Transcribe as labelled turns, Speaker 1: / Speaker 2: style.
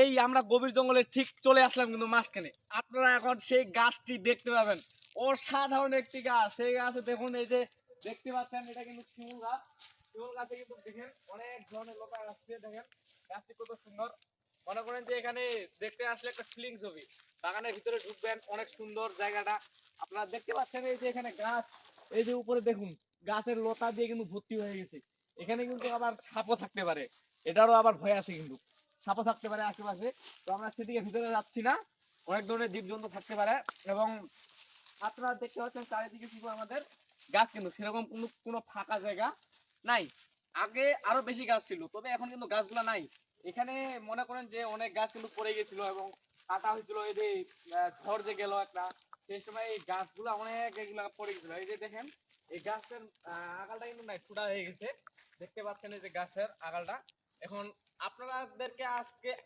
Speaker 1: এই আমরা গভীর জঙ্গলে ঠিক চলে আসলাম কিন্তু মাঝখানে। আপনারা এখন সেই গাছটি দেখতে পাবেন, অসাধারণ একটি গাছ। সেই গাছে দেখুন, এই যে দেখতে পাচ্ছেন, এটা কিন্তু শিমুল গাছ। শিমুল গাছে কিন্তু দেখেন অনেক ধরনের লতা আসছে। দেখেন গাছটি কত সুন্দর। মনে করেন যে এখানে দেখতে আসলে একটা ফিলিংস হবে। বাগানের ভিতরে ঢুকবেন, অনেক সুন্দর জায়গাটা। আপনারা দেখতে পাচ্ছেন এই যে এখানে গাছ, এই যে উপরে দেখুন গাছের লতা দিয়ে কিন্তু ভর্তি হয়ে গেছে। এখানে কিন্তু আবার সাপও থাকতে পারে, এটারও আবার ভয় আছে কিন্তু। সাপও থাকতে পারে আশেপাশে। তো আমরা সেদিকে ভিতরে যাচ্ছি না, অনেক ধরনের জীবজন্তু থাকতে পারে। এবং আপনারা দেখতে পাচ্ছেন চারিদিকে শুধু আমাদের গাছ, কিন্তু সেরকম কোনো ফাঁকা জায়গা নাই। আগে আরো বেশি গাছ ছিল, তবে এখন কিন্তু গাছগুলো নাই এখানে। মনে করেন যে অনেক গাছ কিন্তু পড়ে গেছিল এবং কাটা হয়েছিল। এই যে ঝড় যে গেল একটা, সেই সময় এই গাছগুলো অনেক এগুলা পড়ে গেছিল। এই যে দেখেন এই গাছের আগালটা কিন্তু নাই, ফুটা হয়ে গেছে। দেখতে পাচ্ছেন এই যে গাছের আগালটা। এখন আপনাদেরকে আজকে